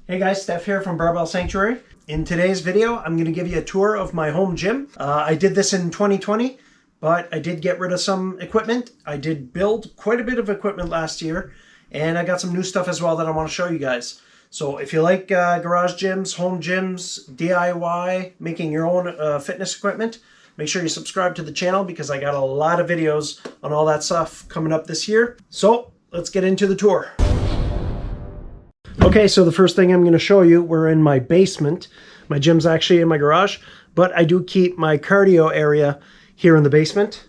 Hey guys, Steph here from Barbell Sanctuary. In today's video, I'm going to give you a tour of my home gym. I did this in 2020, but I did get rid of some equipment. I did build quite a bit of equipment last year, and I got some new stuff as well that I want to show you guys. So if you like garage gyms, home gyms, DIY, making your own fitness equipment, make sure you subscribe to the channel because I got a lot of videos on all that stuff coming up this year. So let's get into the tour. Okay, so the first thing I'm going to show you, we're in my basement. My gym's actually in my garage, but I do keep my cardio area here in the basement.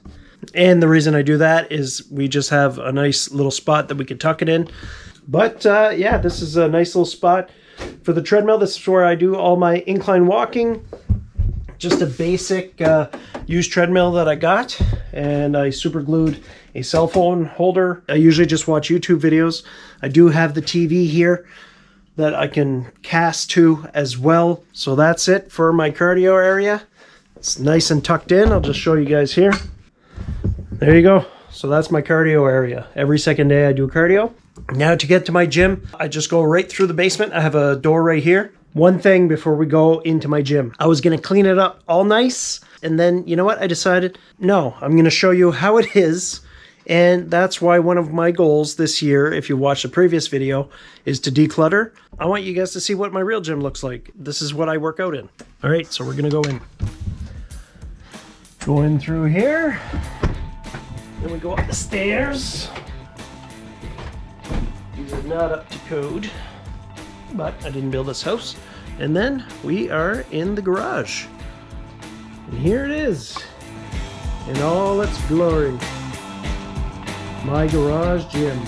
And the reason I do that is we just have a nice little spot that we can tuck it in. But yeah, this is a nice little spot for the treadmill. This is where I do all my incline walking. Just a basic used treadmill that I got, and I super glued a cell phone holder. I usually just watch YouTube videos. I do have the TV here that I can cast to as well. So that's it for my cardio area. It's nice and tucked in. I'll just show you guys here. There you go. So that's my cardio area. Every second day I do cardio. Now to get to my gym, I just go right through the basement. I have a door right here. One thing before we go into my gym, I was going to clean it up all nice. And then, you know what? I decided, no, I'm going to show you how it is. And that's why one of my goals this year, if you watched the previous video, is to declutter. I want you guys to see what my real gym looks like. This is what I work out in. All right, so we're going to go in. Go in through here. Then we go up the stairs. These are not up to code, but I didn't build this house. And then we are in the garage. And here it is in all its glory. My garage gym.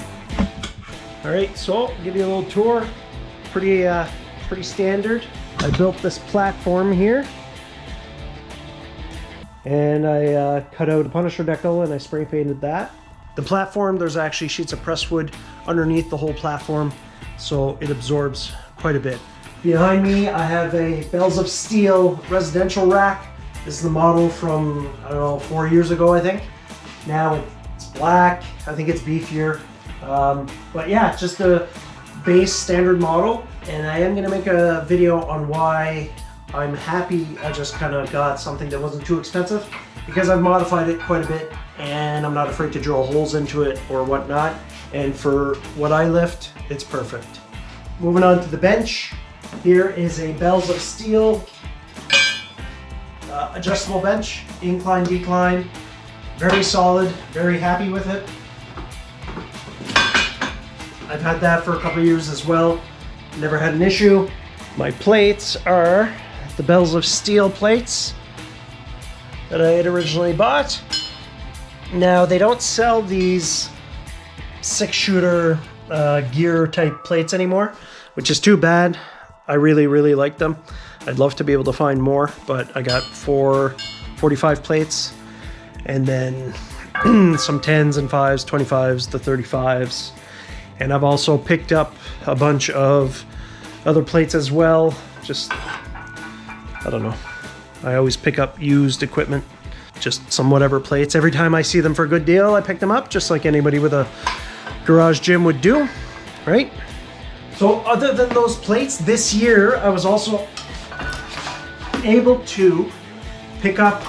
All right, so I'll give you a little tour. Pretty standard. I built this platform here, and I cut out a Punisher decal and I spray painted that. The platform, there's actually sheets of presswood underneath the whole platform, so it absorbs quite a bit. Behind me, I have a Bells of Steel residential rack. This is the model from, I don't know, 4 years ago, I think. Now it's black. I think it's beefier. But yeah, it's just a base standard model. And I am going to make a video on why I'm happy I just kind of got something that wasn't too expensive, because I've modified it quite a bit and I'm not afraid to drill holes into it or whatnot. And for what I lift, it's perfect. Moving on to the bench. Here is a Bells of Steel adjustable bench, incline, decline. Very solid, very happy with it. I've had that for a couple of years as well. Never had an issue. My plates are the Bells of Steel plates that I had originally bought. Now they don't sell these 6-shooter gear type plates anymore, which is too bad. I really like them. I'd love to be able to find more, but I got 4 45 plates, and then some 10s and 5s, 25s, the 35s. And I've also picked up a bunch of other plates as well. Just, I don't know. I always pick up used equipment, just some whatever plates. Every time I see them for a good deal, I pick them up, just like anybody with a garage gym would do, right? So other than those plates, this year I was also able to pick up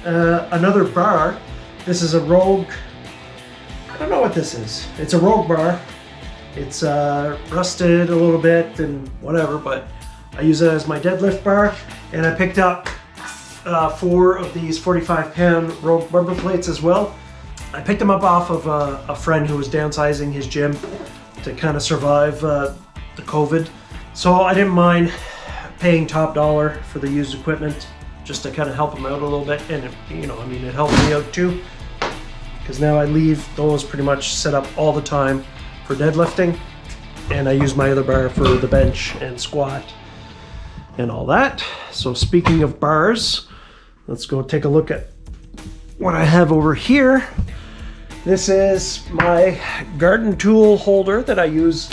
another bar. This is a Rogue, I don't know what this is. It's a Rogue bar. It's rusted a little bit and whatever, but I use it as my deadlift bar. And I picked up 4 of these 45-pound Rogue rubber plates as well. I picked them up off of a friend who was downsizing his gym to kind of survive the COVID. So I didn't mind paying top dollar for the used equipment just to kind of help him out a little bit. And it, you know, I mean, it helped me out too, because now I leave those pretty much set up all the time for deadlifting, and I use my other bar for the bench and squat and all that. So speaking of bars, let's go take a look at what I have over here. This is my garden tool holder that I use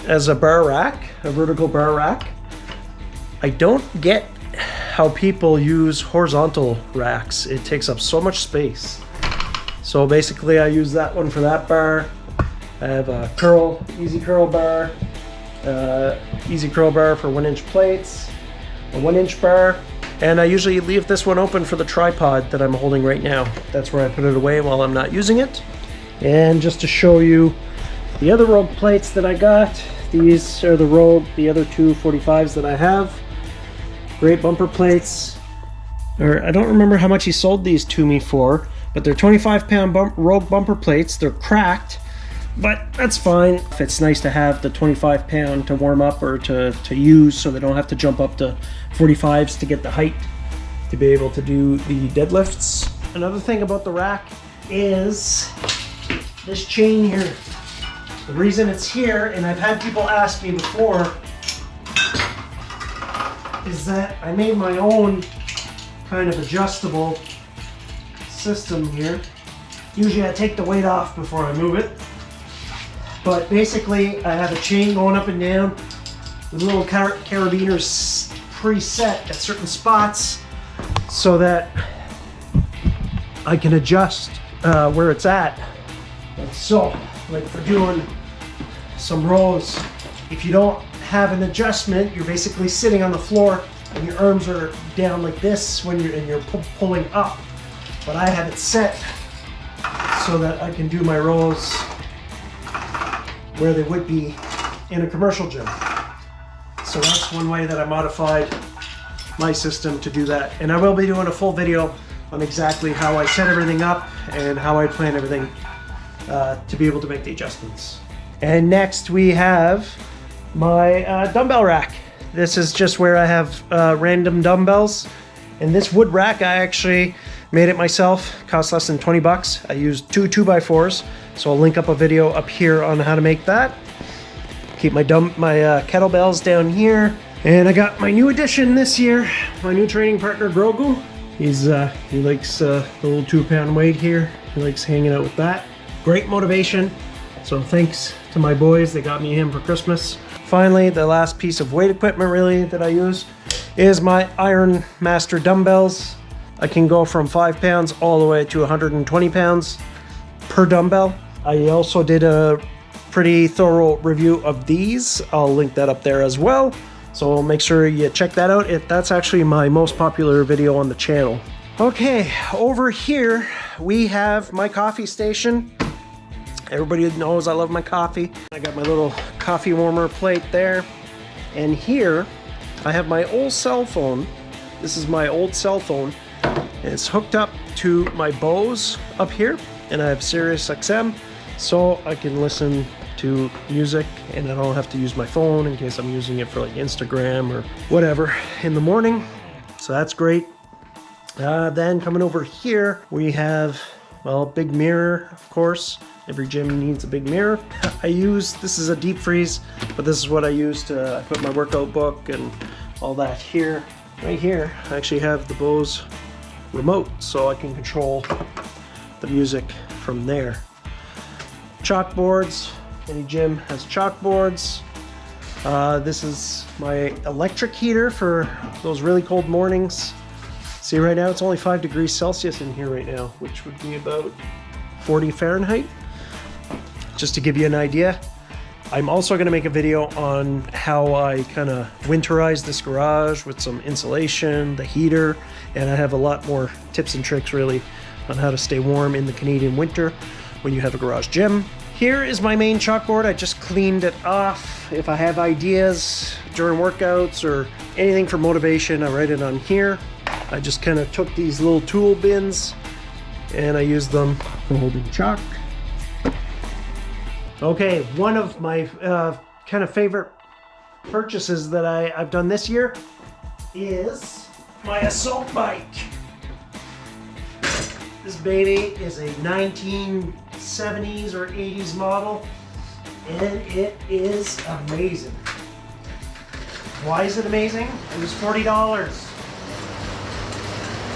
as a bar rack, a vertical bar rack. I don't get how people use horizontal racks. It takes up so much space. So basically I use that one for that bar. I have a easy curl bar, Easy curl bar for 1-inch plates, a 1-inch bar, and I usually leave this one open for the tripod that I'm holding right now. That's where I put it away while I'm not using it. And just to show you the other Rogue plates that I got, these are the other two 45s that I have. Great bumper plates. I don't remember how much he sold these to me for, but they're 25-pound Rogue bumper plates. They're cracked, but that's fine. It's nice to have the 25-pound to warm up or to use, so they don't have to jump up to 45s to get the height to be able to do the deadlifts. Another thing about the rack is this chain here. The reason it's here, and I've had people ask me before, is that I made my own kind of adjustable system here. Usually I take the weight off before I move it, but basically I have a chain going up and down with little carabiners preset at certain spots so that I can adjust where it's at. Like so, like for doing some rows, if you don't have an adjustment, you're basically sitting on the floor and your arms are down like this when you're pulling up. But I have it set so that I can do my rows where they would be in a commercial gym. So that's one way that I modified my system to do that. And I will be doing a full video on exactly how I set everything up and how I plan everything to be able to make the adjustments. And next we have my dumbbell rack. This is just where I have random dumbbells. And this wood rack, I actually made it myself. Cost less than 20 bucks. I used two 2x4s. So I'll link up a video up here on how to make that. Keep my kettlebells down here. And I got my new addition this year, my new training partner, Grogu. He likes the little 2-pound weight here. He likes hanging out with that. Great motivation. So thanks to my boys, they got me him for Christmas. Finally, the last piece of weight equipment really that I use is my Iron Master dumbbells. I can go from 5 pounds all the way to 120 pounds per dumbbell. I also did a pretty thorough review of these. I'll link that up there as well. So make sure you check that out. That's actually my most popular video on the channel. Okay, over here we have my coffee station. Everybody knows I love my coffee. I got my little coffee warmer plate there. And here I have my old cell phone. This is my old cell phone. And it's hooked up to my Bose up here. And I have Sirius XM, so I can listen to music and I don't have to use my phone in case I'm using it for like Instagram or whatever in the morning. So that's great. Then coming over here, we have, well, big mirror, of course. Every gym needs a big mirror. This is a deep freeze, but this is what I use to put my workout book and all that here. Right here, I actually have the Bose remote, so I can control the music from there. Chalkboards, any gym has chalkboards. This is my electric heater for those really cold mornings. See, right now it's only 5 degrees Celsius in here right now, which would be about 40 Fahrenheit. Just to give you an idea. I'm also going to make a video on how I kind of winterize this garage with some insulation, the heater, and I have a lot more tips and tricks really on how to stay warm in the Canadian winter when you have a garage gym. Here is my main chalkboard. I just cleaned it off. If I have ideas during workouts or anything for motivation, I write it on here. I just kind of took these little tool bins and I used them for holding chalk. Okay, one of my kind of favorite purchases that I've done this year is my assault bike. This baby is a 1970s or 80s model, and it is amazing. Why is it amazing? It was $40,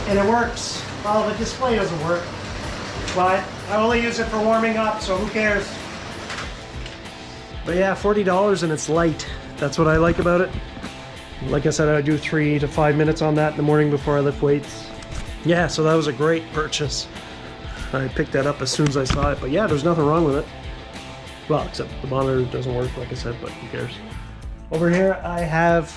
and it works. Well, the display doesn't work, but I only use it for warming up, so who cares? But yeah, $40 and it's light. That's what I like about it. Like I said, I do 3 to 5 minutes on that in the morning before I lift weights. Yeah, so that was a great purchase. I picked that up as soon as I saw it, but yeah, there's nothing wrong with it. Well, except the monitor doesn't work, like I said, but who cares? Over here I have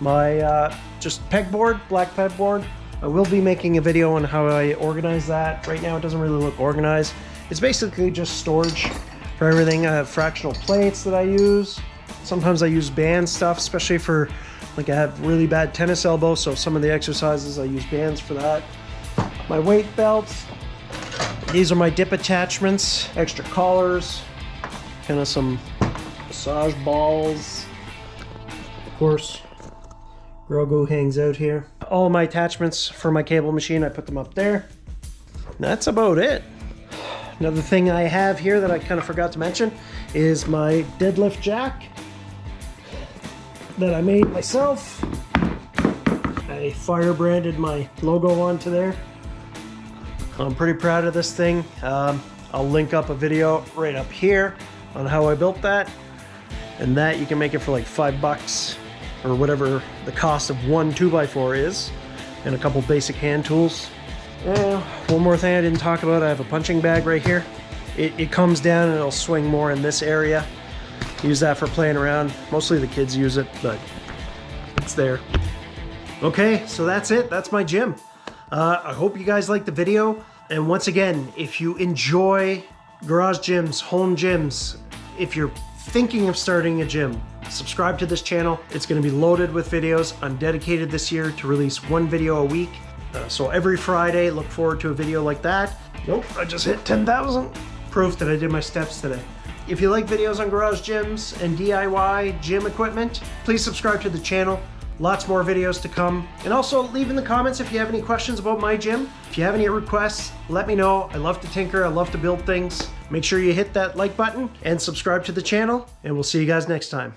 my just pegboard, black pegboard. I will be making a video on how I organize that. Right now it doesn't really look organized. It's basically just storage for everything. I have fractional plates that I use. Sometimes I use band stuff, especially for, like, I have really bad tennis elbow, so some of the exercises I use bands for that. My weight belts. These are my dip attachments, extra collars, kind of some massage balls. Of course, Grogu hangs out here. All of my attachments for my cable machine, I put them up there. And that's about it. Another thing I have here that I kind of forgot to mention is my deadlift jack that I made myself. I fire branded my logo onto there. I'm pretty proud of this thing. I'll link up a video right up here on how I built that. And that you can make it for like $5 or whatever the cost of one 2x4 is, and a couple basic hand tools. One more thing I didn't talk about, I have a punching bag right here. It comes down and it'll swing more in this area. Use that for playing around. Mostly the kids use it, but it's there. Okay, so that's it. That's my gym. I hope you guys liked the video. And once again, if you enjoy garage gyms, home gyms, if you're thinking of starting a gym, subscribe to this channel. It's going to be loaded with videos. I'm dedicated this year to release one video a week. So every Friday, look forward to a video like that. Nope, I just hit 10,000. Proof that I did my steps today. If you like videos on garage gyms and DIY gym equipment, please subscribe to the channel. Lots more videos to come. And also leave in the comments if you have any questions about my gym. If you have any requests, let me know. I love to tinker, I love to build things. Make sure you hit that like button and subscribe to the channel, and we'll see you guys next time.